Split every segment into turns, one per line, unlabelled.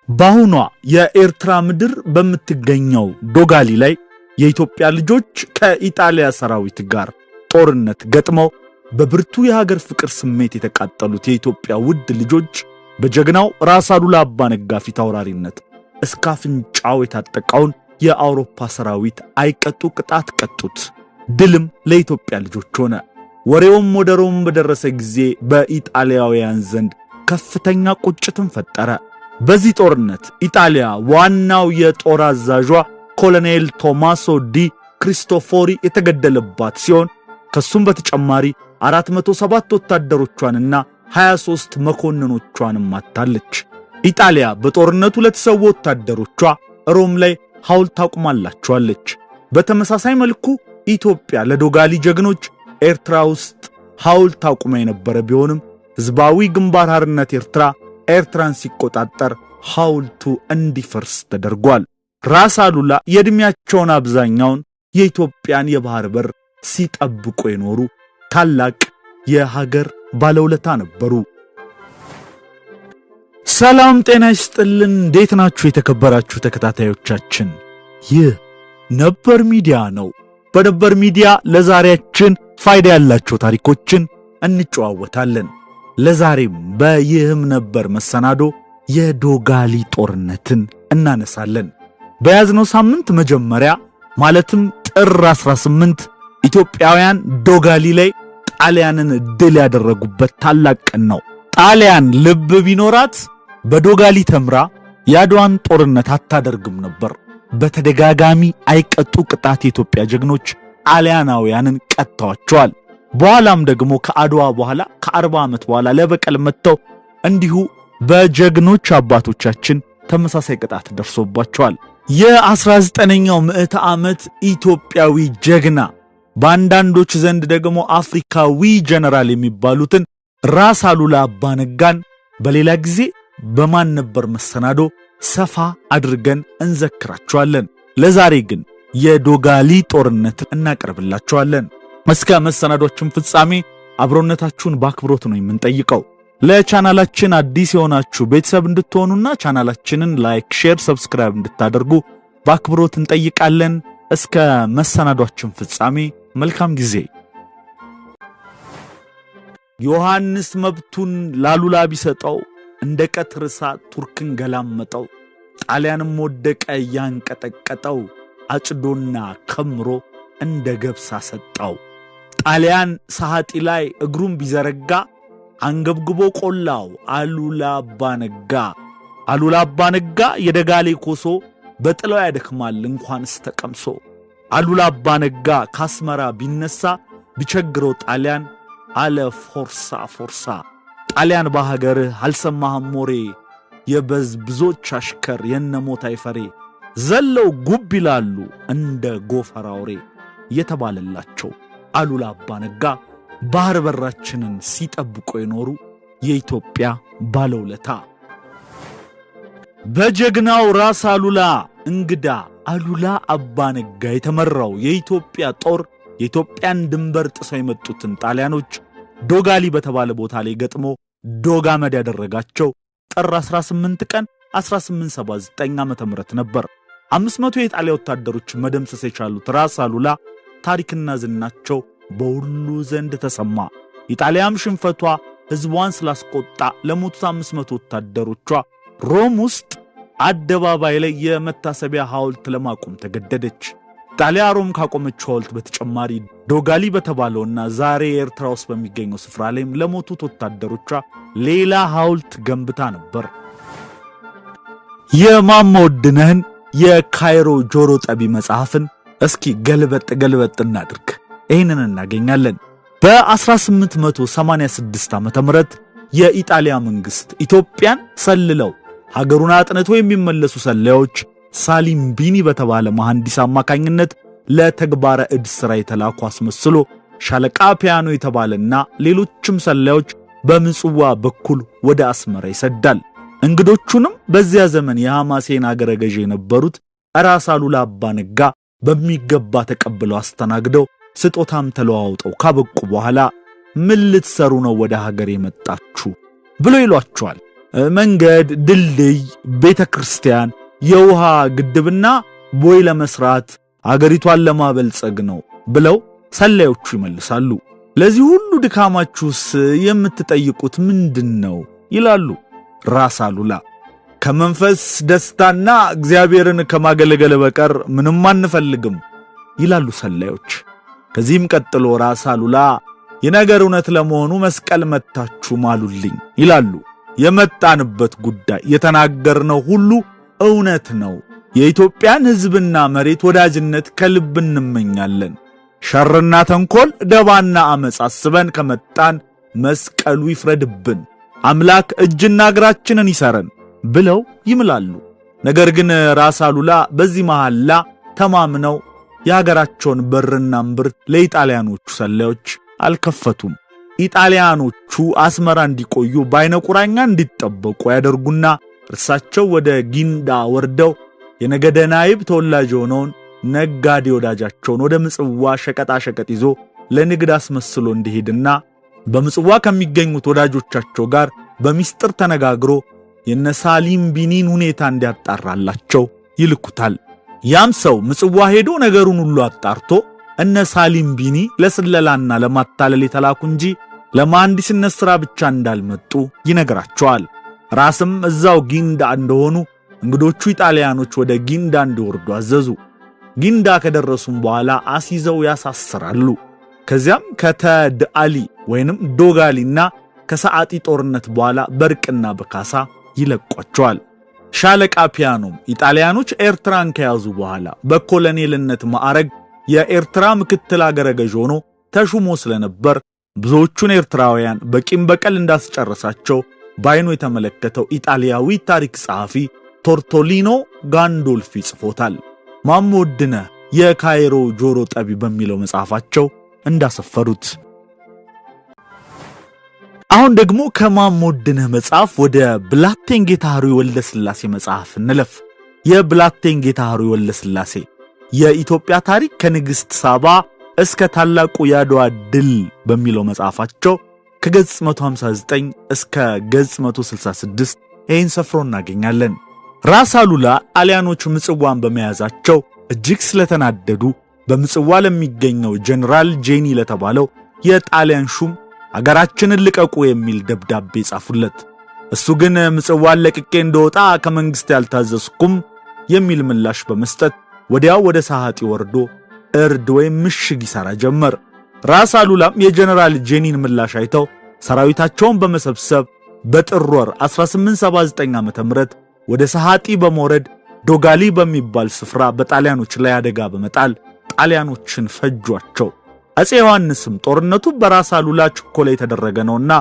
ባሁኗ የኤርትራ ምድር በምትገኘው ዶጋሊ ላይ የኢትዮጵያ ልጆች ከኢጣሊያ ሰራዊት ጋር ጦርነት ገጥመው በብርቱ የሀገር ፍቅር ስሜት የተቃጠሉት የኢትዮጵያ ውድ ልጆች በጀግናው ራስ አሉላ አባ ነጋ ፊት አውራሪነት እስከ አፍንጫው የታጠቀውን የአውሮፓ ሰራዊት አይቀጡ ቅጣት ቀጡት። ድልም ለኢትዮጵያ ልጆች ሆነ። ወሬውም ወደ ሮም በደረሰ ጊዜ በኢጣሊያውያን ዘንድ ከፍተኛ ቁጭትን ፈጠረ። በዚህ ጦርነት ኢጣሊያ ዋናው የጦር አዛዧ ኮሎኔል ቶማሶ ዲ ክሪስቶፎሪ የተገደለባት ሲሆን ከሱም በተጨማሪ 407 ወታደሮቿንና 23 መኮንኖቿንም አጣለች። ኢጣሊያ በጦርነቱ ለተሰዉ ወታደሮቿ ሮም ላይ ሐውልት አቁማላቸዋለች። በተመሳሳይ መልኩ ኢትዮጵያ ለዶጋሊ ጀግኖች ኤርትራ ውስጥ ሐውልት አቁማ የነበረ ቢሆንም ህዝባዊ ግንባር ሓርነት ኤርትራን ሲቆጣጠር ሐውልቱ እንዲፈርስ ተደርጓል። ራስ አሉላ የዕድሜያቸውን አብዛኛውን የኢትዮጵያን የባህር በር ሲጠብቁ የኖሩ ታላቅ የሀገር ባለውለታ ነበሩ። ሰላም ጤና ይስጥልን። እንዴት ናችሁ የተከበራችሁ ተከታታዮቻችን? ይህ ነበር ሚዲያ ነው። በነበር ሚዲያ ለዛሬያችን ፋይዳ ያላቸው ታሪኮችን እንጨዋወታለን። ለዛሬም በይህም ነበር መሰናዶ የዶጋሊ ጦርነትን እናነሳለን። በያዝነው ሳምንት መጀመሪያ ማለትም ጥር 18 ኢትዮጵያውያን ዶጋሊ ላይ ጣሊያንን ድል ያደረጉበት ታላቅ ቀን ነው። ጣሊያን ልብ ቢኖራት በዶጋሊ ተምራ የአድዋን ጦርነት አታደርግም ነበር። በተደጋጋሚ አይቀጡ ቅጣት የኢትዮጵያ ጀግኖች ጣሊያናውያንን ቀጥተዋቸዋል። በኋላም ደግሞ ከአድዋ በኋላ ከ40 ዓመት በኋላ ለበቀል መጥተው እንዲሁ በጀግኖች አባቶቻችን ተመሳሳይ ቅጣት ደርሶባቸዋል። የ19ኛው ምዕተ ዓመት ኢትዮጵያዊ ጀግና በአንዳንዶች ዘንድ ደግሞ አፍሪካዊ ጀነራል የሚባሉትን ራስ አሉላ አባ ነጋን በሌላ ጊዜ በማን ነበር መሰናዶ ሰፋ አድርገን እንዘክራቸዋለን። ለዛሬ ግን የዶጋሊ ጦርነትን እናቀርብላቸዋለን። እስከ መሰናዶችን ፍጻሜ አብሮነታችሁን በአክብሮት ነው የምንጠይቀው። ለቻናላችን አዲስ የሆናችሁ ቤተሰብ እንድትሆኑና ቻናላችንን ላይክ፣ ሼር፣ ሰብስክራይብ እንድታደርጉ በአክብሮት እንጠይቃለን። እስከ መሰናዶችን ፍጻሜ መልካም ጊዜ። ዮሐንስ መብቱን ላሉላ ቢሰጠው እንደ ቀትር እሳት ቱርክን ገላመጠው። ጣሊያንም ወደቀ ያንቀጠቀጠው አጭዶና ከምሮ እንደ ገብስ አሰጣው። ጣሊያን ሰዓቲ ላይ እግሩን ቢዘረጋ አንገብግቦ ቆላው አሉላ አባ ነጋ። አሉላ አባ ነጋ የደጋሌ ኮሶ በጥለው ያደክማል እንኳንስ ተቀምሶ። አሉላ አባ ነጋ ካስመራ ቢነሳ ቢቸግረው ጣሊያን አለ ፎርሳ ፎርሳ። ጣሊያን በሀገርህ አልሰማህም ሞሬ የበዝብዞች አሽከር የነሞት አይፈሬ ዘለው ጉብ ይላሉ እንደ ጎፈር አውሬ የተባለላቸው አሉላ አባ ነጋ ባህር በራችንን ሲጠብቁ የኖሩ የኢትዮጵያ ባለውለታ። በጀግናው ራስ አሉላ እንግዳ አሉላ አባ ነጋ የተመራው የኢትዮጵያ ጦር የኢትዮጵያን ድንበር ጥሰው የመጡትን ጣሊያኖች ዶጋሊ በተባለ ቦታ ላይ ገጥሞ ዶጋመድ ያደረጋቸው ጥር 18 ቀን 1879 ዓመተ ምህረት ነበር። 500 የጣሊያ ወታደሮች መደምሰስ የቻሉት ራስ አሉላ ታሪክና ዝናቸው በሁሉ ዘንድ ተሰማ። ኢጣሊያም ሽንፈቷ ሕዝቧን ስላስቆጣ ለሞቱት 500 ወታደሮቿ ሮም ውስጥ አደባባይ ላይ የመታሰቢያ ሐውልት ለማቆም ተገደደች። ጣሊያ ሮም ካቆመችው ሐውልት በተጨማሪ ዶጋሊ በተባለውና ዛሬ ኤርትራ ውስጥ በሚገኘው ስፍራ ላይም ለሞቱት ወታደሮቿ ሌላ ሐውልት ገንብታ ነበር። የማሞ ውድነህን የካይሮ ጆሮ ጠቢ መጽሐፍን እስኪ ገልበጥ እናድርግ። ይህንን እናገኛለን። በ1886 ዓመተ ምህረት የኢጣሊያ መንግስት ኢትዮጵያን ሰልለው ሀገሩን አጥንተው የሚመለሱ ሰላዮች ሳሊምቢኒ በተባለ መሐንዲስ አማካኝነት ለተግባረ ዕድ ሥራ የተላኩ አስመስሎ ሻለቃ ፒያኖ የተባለና ሌሎችም ሰላዮች በምጽዋ በኩል ወደ አስመራ ይሰዳል። እንግዶቹንም በዚያ ዘመን የሐማሴን አገረ ገዥ የነበሩት ራስ አሉላ አባ ነጋ በሚገባ ተቀብለው አስተናግደው ስጦታም ተለዋውጠው ካበቁ በኋላ ምን ልትሰሩ ነው ወደ ሀገር የመጣችሁ ብሎ ይሏቸዋል። መንገድ፣ ድልድይ፣ ቤተክርስቲያን፣ የውሃ ግድብና ቦይ ለመስራት አገሪቷን ለማበልጸግ ነው ብለው ሰላዮቹ ይመልሳሉ። ለዚህ ሁሉ ድካማችሁስ የምትጠይቁት ምንድነው ይላሉ ራስ አሉላ። ከመንፈስ ደስታና እግዚአብሔርን ከማገለገል በቀር ምንም አንፈልግም ይላሉ ሰላዮች። ከዚህም ቀጥሎ ራስ አሉላ የነገር እውነት ለመሆኑ መስቀል መታችሁ ማሉልኝ ይላሉ። የመጣንበት ጉዳይ የተናገርነው ሁሉ እውነት ነው። የኢትዮጵያን ሕዝብና መሬት ወዳጅነት ከልብ እንመኛለን። ሸርና ተንኮል፣ ደባና አመጽ አስበን ከመጣን መስቀሉ ይፍረድብን፣ አምላክ እጅና እግራችንን ይሰረን ብለው ይምላሉ። ነገር ግን ራስ አሉላ በዚህ መሐላ ተማምነው የሀገራቸውን በርና እምብርት ለኢጣሊያኖቹ ሰላዮች አልከፈቱም። ኢጣሊያኖቹ አስመራ እንዲቆዩ በዓይነ ቁራኛ እንዲጠበቁ ያደርጉና እርሳቸው ወደ ጊንዳ ወርደው የነገደ ናይብ ተወላጅ የሆነውን ነጋዴ ወዳጃቸውን ወደ ምጽዋ ሸቀጣ ሸቀጥ ይዞ ለንግድ አስመስሎ እንዲሄድና በምጽዋ ከሚገኙት ወዳጆቻቸው ጋር በሚስጥር ተነጋግሮ የነሳሊም ቢኒን ሁኔታ እንዲያጣራላቸው ይልኩታል። ያም ሰው ምጽዋ ሄዶ ነገሩን ሁሉ አጣርቶ እነ ሳሊም ቢኒ ለስለላና ለማታለል የተላኩ እንጂ ለመሐንዲስነት ሥራ ብቻ እንዳልመጡ ይነግራቸዋል። ራስም እዛው ጊንዳ እንደሆኑ እንግዶቹ ኢጣሊያኖች ወደ ጊንዳ እንዲወርዱ አዘዙ። ጊንዳ ከደረሱም በኋላ አስይዘው ያሳስራሉ። ከዚያም ከተድአሊ ወይንም ዶጋሊና ከሰዓቲ ጦርነት በኋላ በርቅና በካሳ ይለቋቸዋል። ሻለቃ ፒያኖም ኢጣሊያኖች ኤርትራን ከያዙ በኋላ በኮሎኔልነት ማዕረግ የኤርትራ ምክትል አገረ ገዥ ሆኖ ተሹሞ ስለነበር ብዙዎቹን ኤርትራውያን በቂም በቀል እንዳስጨረሳቸው ባይኑ የተመለከተው ኢጣሊያዊ ታሪክ ጸሐፊ ቶርቶሊኖ ጋንዶልፊ ጽፎታል። ማሞ ውድነህ የካይሮ ጆሮ ጠቢ በሚለው መጽሐፋቸው እንዳሰፈሩት። አሁን ደግሞ ከማሞ ውድነህ መጽሐፍ ወደ ብላቴን ጌታ ኅሩይ ወልደ ሥላሴ መጽሐፍ እንለፍ። የብላቴን ጌታ ኅሩይ ወልደ ሥላሴ የኢትዮጵያ ታሪክ ከንግሥት ሳባ እስከ ታላቁ የአድዋ ድል በሚለው መጽሐፋቸው ከገጽ 159 እስከ ገጽ 166 ይህን ሰፍሮ እናገኛለን። ራስ አሉላ ጣሊያኖቹ ምጽዋን በመያዛቸው እጅግ ስለተናደዱ በምጽዋ ለሚገኘው ጀነራል ጄኒ ለተባለው የጣሊያን ሹም አገራችንን ልቀቁ የሚል ደብዳቤ ጻፉለት። እሱ ግን ምጽዋን ለቅቄ እንደወጣ ከመንግስት ያልታዘዝኩም የሚል ምላሽ በመስጠት ወዲያው ወደ ሰዓቲ ወርዶ እርድ ወይም ምሽግ ይሰራ ጀመር። ራስ አሉላም የጀነራል ጄኒን ምላሽ አይተው ሰራዊታቸውን በመሰብሰብ በጥር ወር 1879 ዓ.ም ወደ ሰዓቲ በመውረድ ዶጋሊ በሚባል ስፍራ በጣሊያኖች ላይ አደጋ በመጣል ጣሊያኖችን ፈጇቸው። አፄ ዮሐንስም ጦርነቱ በራስ አሉላ ችኮላ የተደረገ ነውና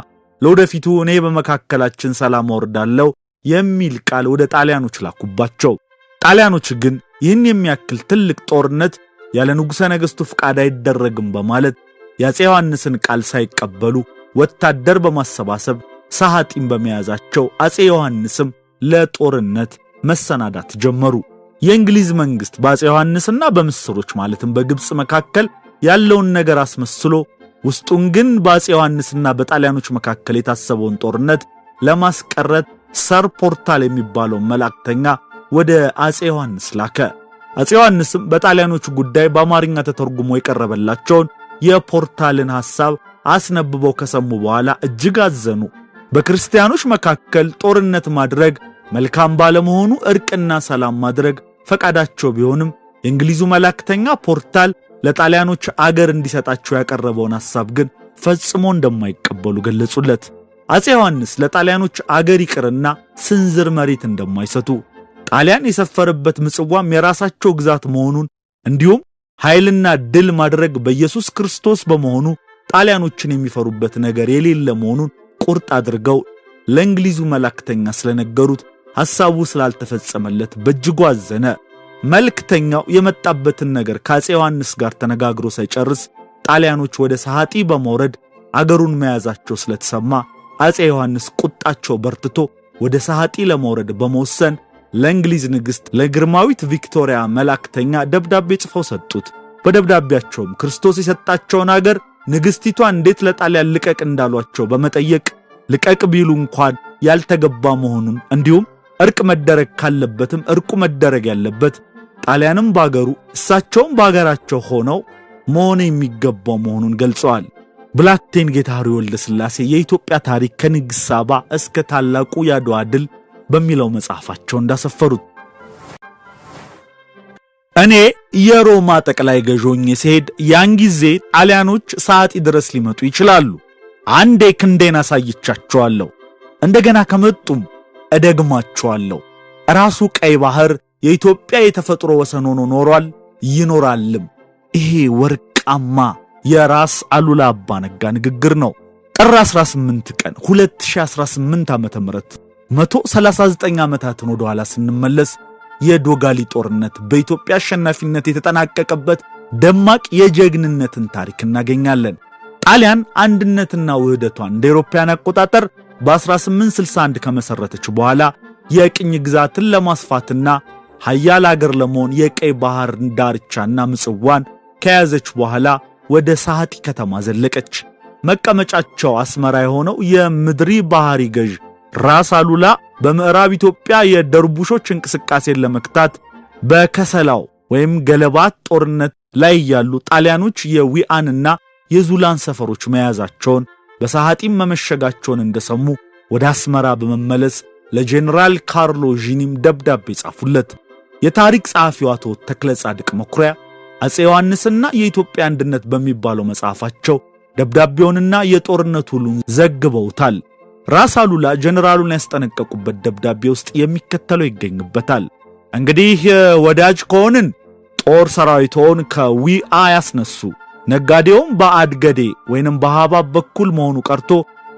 ለወደፊቱ እኔ በመካከላችን ሰላም አወርዳለሁ የሚል ቃል ወደ ጣሊያኖች ላኩባቸው። ጣሊያኖች ግን ይህን የሚያክል ትልቅ ጦርነት ያለ ንጉሠ ነገሥቱ ፍቃድ አይደረግም በማለት የአፄ ዮሐንስን ቃል ሳይቀበሉ ወታደር በማሰባሰብ ሰዓቲን በመያዛቸው አፄ ዮሐንስም ለጦርነት መሰናዳት ጀመሩ። የእንግሊዝ መንግስት በአፄ ዮሐንስና በምስሮች ማለትም በግብጽ መካከል ያለውን ነገር አስመስሎ ውስጡን ግን በአፄ ዮሐንስና በጣሊያኖች መካከል የታሰበውን ጦርነት ለማስቀረት ሰር ፖርታል የሚባለው መልእክተኛ ወደ አፄ ዮሐንስ ላከ። አፄ ዮሐንስም በጣሊያኖቹ ጉዳይ በአማርኛ ተተርጉሞ የቀረበላቸውን የፖርታልን ሐሳብ አስነብበው ከሰሙ በኋላ እጅግ አዘኑ። በክርስቲያኖች መካከል ጦርነት ማድረግ መልካም ባለመሆኑ እርቅና ሰላም ማድረግ ፈቃዳቸው ቢሆንም የእንግሊዙ መልእክተኛ ፖርታል ለጣሊያኖች አገር እንዲሰጣቸው ያቀረበውን ሐሳብ ግን ፈጽሞ እንደማይቀበሉ ገለጹለት። አፄ ዮሐንስ ለጣሊያኖች አገር ይቅርና ስንዝር መሬት እንደማይሰጡ፣ ጣሊያን የሰፈረበት ምጽዋም የራሳቸው ግዛት መሆኑን እንዲሁም ኃይልና ድል ማድረግ በኢየሱስ ክርስቶስ በመሆኑ ጣሊያኖችን የሚፈሩበት ነገር የሌለ መሆኑን ቁርጥ አድርገው ለእንግሊዙ መልእክተኛ ስለነገሩት ሐሳቡ ስላልተፈጸመለት በእጅጉ አዘነ። መልእክተኛው የመጣበትን ነገር ከአፄ ዮሐንስ ጋር ተነጋግሮ ሳይጨርስ ጣሊያኖች ወደ ሰዓቲ በመውረድ አገሩን መያዛቸው ስለተሰማ አፄ ዮሐንስ ቁጣቸው በርትቶ ወደ ሰዓቲ ለመውረድ በመወሰን ለእንግሊዝ ንግሥት ለግርማዊት ቪክቶሪያ መልእክተኛ ደብዳቤ ጽፈው ሰጡት። በደብዳቤያቸውም ክርስቶስ የሰጣቸውን አገር ንግሥቲቷ እንዴት ለጣሊያን ልቀቅ እንዳሏቸው በመጠየቅ ልቀቅ ቢሉ እንኳን ያልተገባ መሆኑን እንዲሁም እርቅ መደረግ ካለበትም እርቁ መደረግ ያለበት ጣሊያንም ባገሩ እሳቸውም ባገራቸው ሆነው መሆን የሚገባው መሆኑን ገልጸዋል። ብላቴን ጌታህሪ ወልደ ሥላሴ የኢትዮጵያ ታሪክ ከንግሥት ሳባ እስከ ታላቁ የአድዋ ድል በሚለው መጽሐፋቸው እንዳሰፈሩት እኔ የሮማ ጠቅላይ ገዥ ሆኜ ሲሄድ ያን ጊዜ ጣሊያኖች ሰዓት ድረስ ሊመጡ ይችላሉ። አንዴ ክንዴን አሳይቻቸዋለሁ። እንደገና ከመጡም እደግማቸዋለሁ። ራሱ ቀይ ባህር የኢትዮጵያ የተፈጥሮ ወሰን ሆኖ ኖሯል ይኖራልም። ይሄ ወርቃማ የራስ አሉላ አባ ነጋ ንግግር ነው። ጥር 18 ቀን 2018 ዓ.ም 139 ዓመታትን ወደ ኋላ ስንመለስ የዶጋሊ ጦርነት በኢትዮጵያ አሸናፊነት የተጠናቀቀበት ደማቅ የጀግንነትን ታሪክ እናገኛለን። ጣሊያን አንድነትና ውህደቷን እንደ አውሮፓውያን አቆጣጠር በ1861 ከመሰረተች በኋላ የቅኝ ግዛትን ለማስፋትና ኃያል አገር ለመሆን የቀይ ባህር ዳርቻና ምጽዋን ከያዘች በኋላ ወደ ሳህቲ ከተማ ዘለቀች። መቀመጫቸው አስመራ የሆነው የምድሪ ባህሪ ገዥ ራስ አሉላ በምዕራብ ኢትዮጵያ የደርቡሾች እንቅስቃሴን ለመክታት በከሰላው ወይም ገለባት ጦርነት ላይ ያሉ ጣሊያኖች የዊአንና የዙላን ሰፈሮች መያዛቸውን በሳህቲም መመሸጋቸውን እንደሰሙ ወደ አስመራ በመመለስ ለጄኔራል ካርሎ ዢኒም ደብዳቤ ጻፉለት። የታሪክ ጸሐፊው አቶ ተክለ ጻድቅ መኩሪያ አፄ ዮሐንስና የኢትዮጵያ አንድነት በሚባለው መጽሐፋቸው ደብዳቤውንና የጦርነቱ ሁሉን ዘግበውታል። ራስ አሉላ ጄኔራሉን ያስጠነቀቁበት ደብዳቤ ውስጥ የሚከተለው ይገኝበታል። እንግዲህ ወዳጅ ከሆንን ጦር ሰራዊቶን ከዊአ ያስነሱ፣ ነጋዴውም በአድገዴ ወይንም በሐባብ በኩል መሆኑ ቀርቶ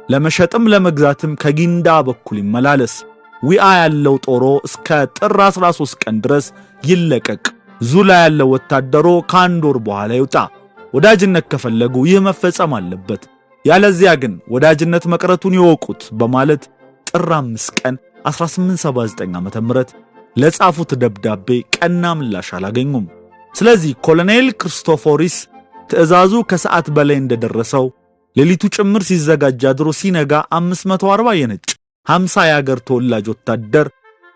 ለመሸጥም ለመግዛትም ከጊንዳ በኩል ይመላለስ። ዊአ ያለው ጦሮ እስከ ጥር 13 ቀን ድረስ ይለቀቅ። ዙላ ያለው ወታደሮ ከአንድ ወር በኋላ ይውጣ። ወዳጅነት ከፈለጉ ይህ መፈጸም አለበት፣ ያለዚያ ግን ወዳጅነት መቅረቱን ይወቁት በማለት ጥር 5 ቀን 1879 ዓ.ም ለጻፉት ደብዳቤ ቀና ምላሽ አላገኙም። ስለዚህ ኮሎኔል ክርስቶፎሪስ ትዕዛዙ ከሰዓት በላይ እንደደረሰው ሌሊቱ ጭምር ሲዘጋጅ አድሮ ሲነጋ 540 የነጭ 50 የአገር ተወላጅ ወታደር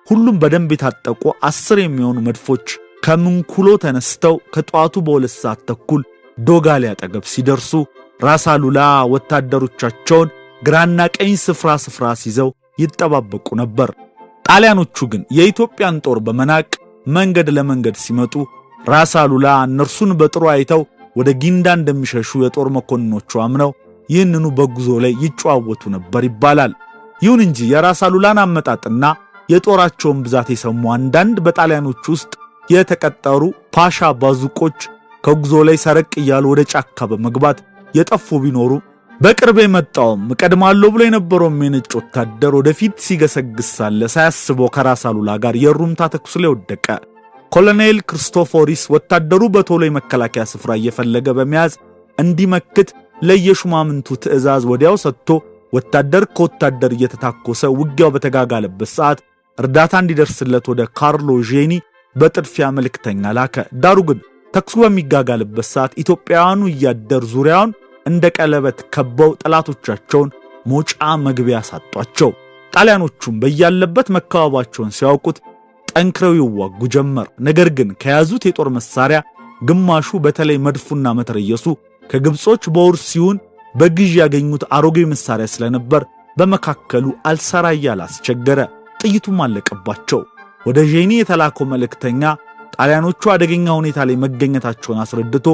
ሁሉም በደንብ የታጠቁ 10 የሚሆኑ መድፎች ከምንኩሎ ተነስተው ከጧቱ በ2 ሰዓት ተኩል ዶጋሊ አጠገብ ሲደርሱ ራስ አሉላ ወታደሮቻቸውን ግራና ቀኝ ስፍራ ሲይዘው ይጠባበቁ ነበር። ጣሊያኖቹ ግን የኢትዮጵያን ጦር በመናቅ መንገድ ለመንገድ ሲመጡ ራስ አሉላ እነርሱን በጥሩ አይተው ወደ ጊንዳ እንደሚሸሹ የጦር መኮንኖቹ አምነው ይህንኑ በጉዞ ላይ ይጫወቱ ነበር ይባላል። ይሁን እንጂ የራስ አሉላን አመጣጥና የጦራቸውን ብዛት የሰሙ አንዳንድ በጣሊያኖቹ ውስጥ የተቀጠሩ ፓሻ ባዙቆች ከጉዞ ላይ ሰረቅ እያሉ ወደ ጫካ በመግባት የጠፉ ቢኖሩ በቅርብ የመጣውም ቀድማለሁ ብሎ የነበረው የነጭ ወታደር ወደፊት ሲገሰግስ ሳለ ሳያስበው ከራስ አሉላ ጋር የሩምታ ተኩስ ላይ ወደቀ። ኮሎኔል ክርስቶፎሪስ ወታደሩ በቶሎ የመከላከያ ስፍራ እየፈለገ በመያዝ እንዲመክት ለየሹማምንቱ ትዕዛዝ ወዲያው ሰጥቶ ወታደር ከወታደር እየተታኮሰ ውጊያው በተጋጋለበት ሰዓት እርዳታ እንዲደርስለት ወደ ካርሎ ዢኒ በጥድፊያ መልእክተኛ ላከ። ዳሩ ግን ተኩሱ በሚጋጋልበት ሰዓት ኢትዮጵያውያኑ እያደር ዙሪያውን እንደ ቀለበት ከበው ጠላቶቻቸውን ሞጫ መግቢያ ሳጧቸው። ጣሊያኖቹም በያለበት መከባባቸውን ሲያውቁት ጠንክረው ይዋጉ ጀመር። ነገር ግን ከያዙት የጦር መሳሪያ ግማሹ በተለይ መድፉና መትረየሱ ከግብጾች በውርስ ሲሆን በግዥ ያገኙት አሮጌ መሳሪያ ስለነበር በመካከሉ አልሰራ እያለ አስቸገረ። ጥይቱም አለቀባቸው። ወደ ዢኒ የተላከው መልእክተኛ ጣሊያኖቹ አደገኛ ሁኔታ ላይ መገኘታቸውን አስረድቶ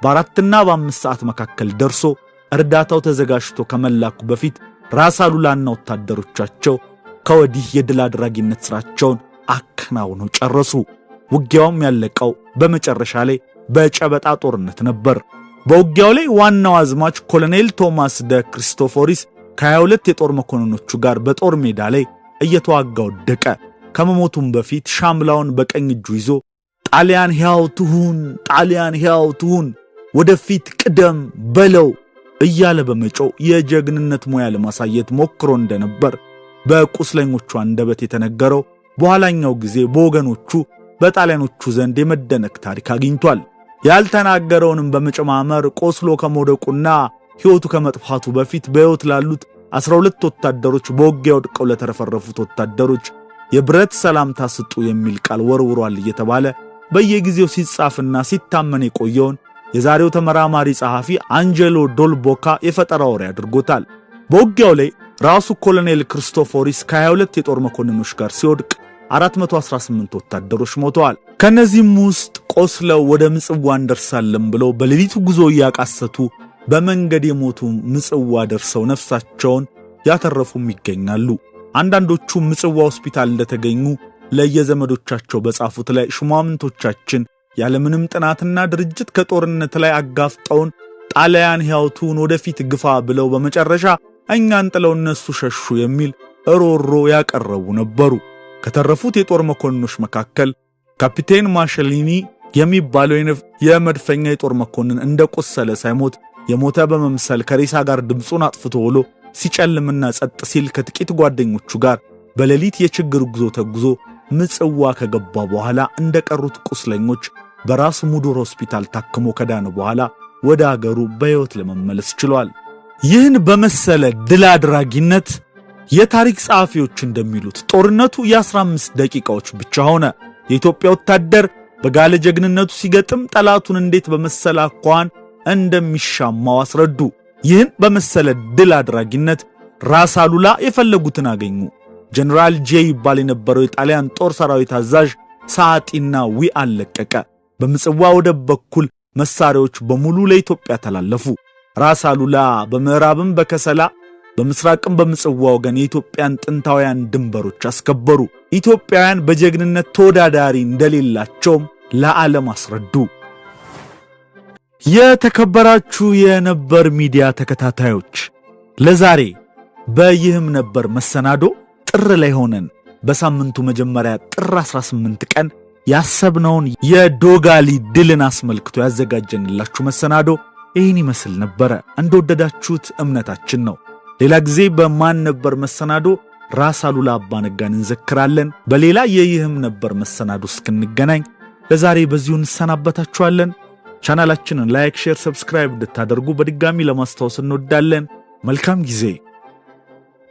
በ4 እና በ5 ሰዓት መካከል ደርሶ እርዳታው ተዘጋጅቶ ከመላኩ በፊት ራስ አሉላና ወታደሮቻቸው ከወዲህ የድል አድራጊነት ሥራቸውን አከናውነው ጨረሱ። ውጊያውም ያለቀው በመጨረሻ ላይ በጨበጣ ጦርነት ነበር። በውጊያው ላይ ዋናው አዝማች ኮሎኔል ቶማስ ደ ክርስቶፎሪስ ከ22 የጦር መኮንኖቹ ጋር በጦር ሜዳ ላይ እየተዋጋ ወደቀ። ከመሞቱም በፊት ሻምላውን በቀኝ እጁ ይዞ ጣሊያን ሕያው ትሁን፣ ጣሊያን ሕያው ትሁን፣ ወደፊት ቅደም በለው እያለ በመጮህ የጀግንነት ሙያ ለማሳየት ሞክሮ እንደነበር በቁስለኞቹ አንደበት የተነገረው በኋላኛው ጊዜ በወገኖቹ በጣሊያኖቹ ዘንድ የመደነቅ ታሪክ አግኝቷል። ያልተናገረውንም በመጨማመር ቆስሎ ከመውደቁና ሕይወቱ ከመጥፋቱ በፊት በሕይወት ላሉት 12 ወታደሮች በውጊያው ወድቀው ለተረፈረፉት ወታደሮች የብረት ሰላምታ ስጡ የሚል ቃል ወርውሯል እየተባለ በየጊዜው ሲጻፍና ሲታመን የቆየውን የዛሬው ተመራማሪ ጸሐፊ አንጀሎ ዶልቦካ የፈጠራ ወሬ አድርጎታል። በውጊያው ላይ ራሱ ኮሎኔል ክርስቶፎሪስ ከ22 የጦር መኮንኖች ጋር ሲወድቅ 418 ወታደሮች ሞተዋል። ከነዚህም ውስጥ ቆስለው ወደ ምጽዋ እንደርሳለን ብለው በሌሊቱ ጉዞ እያቃሰቱ በመንገድ የሞቱ ምጽዋ ደርሰው ነፍሳቸውን ያተረፉም ይገኛሉ። አንዳንዶቹ ምጽዋ ሆስፒታል እንደተገኙ ለየዘመዶቻቸው በጻፉት ላይ ሹማምንቶቻችን ያለምንም ጥናትና ድርጅት ከጦርነት ላይ አጋፍጠውን ጣሊያን ሕያውቱን ወደፊት ግፋ ብለው በመጨረሻ እኛን ጥለው እነሱ ሸሹ የሚል ሮሮ ያቀረቡ ነበሩ። ከተረፉት የጦር መኮንኖች መካከል ካፒቴን ማሸሊኒ የሚባለው የመድፈኛ የጦር መኮንን እንደቆሰለ ሳይሞት የሞተ በመምሰል ከሬሳ ጋር ድምፁን አጥፍቶ ውሎ ሲጨልምና ጸጥ ሲል ከጥቂት ጓደኞቹ ጋር በሌሊት የችግር ጉዞ ተጉዞ ምጽዋ ከገባ በኋላ እንደቀሩት ቁስለኞች በራስ ሙዱር ሆስፒታል ታክሞ ከዳነ በኋላ ወደ አገሩ በሕይወት ለመመለስ ችሏል። ይህን በመሰለ ድል አድራጊነት የታሪክ ጸሐፊዎች እንደሚሉት ጦርነቱ የ15 ደቂቃዎች ብቻ ሆነ። የኢትዮጵያ ወታደር በጋለ ጀግንነቱ ሲገጥም ጠላቱን እንዴት በመሰለ አኳኋን እንደሚሻማው አስረዱ። ይህን በመሰለ ድል አድራጊነት ራስ አሉላ የፈለጉትን አገኙ። ጀነራል ጄ ይባል የነበረው የጣሊያን ጦር ሰራዊት አዛዥ ሰዓቲና ዊአን ለቀቀ። በምጽዋ ወደብ በኩል መሳሪያዎች በሙሉ ለኢትዮጵያ ተላለፉ። ራስ አሉላ በምዕራብም በከሰላ በምስራቅም በምጽዋ ወገን የኢትዮጵያን ጥንታውያን ድንበሮች አስከበሩ። ኢትዮጵያውያን በጀግንነት ተወዳዳሪ እንደሌላቸውም ለዓለም አስረዱ። የተከበራችሁ የነበር ሚዲያ ተከታታዮች ለዛሬ በይህም ነበር መሰናዶ ጥር ላይ ሆነን በሳምንቱ መጀመሪያ ጥር 18 ቀን ያሰብነውን የዶጋሊ ድልን አስመልክቶ ያዘጋጀንላችሁ መሰናዶ ይህን ይመስል ነበረ። እንደወደዳችሁት እምነታችን ነው። ሌላ ጊዜ በማን ነበር መሰናዶ ራስ አሉላ አባ ነጋን እንዘክራለን። በሌላ የይህም ነበር መሰናዶ እስክንገናኝ ለዛሬ በዚሁ እንሰናበታችኋለን። ቻናላችንን ላይክ፣ ሼር፣ ሰብስክራይብ እንድታደርጉ በድጋሚ ለማስታወስ እንወዳለን። መልካም ጊዜ።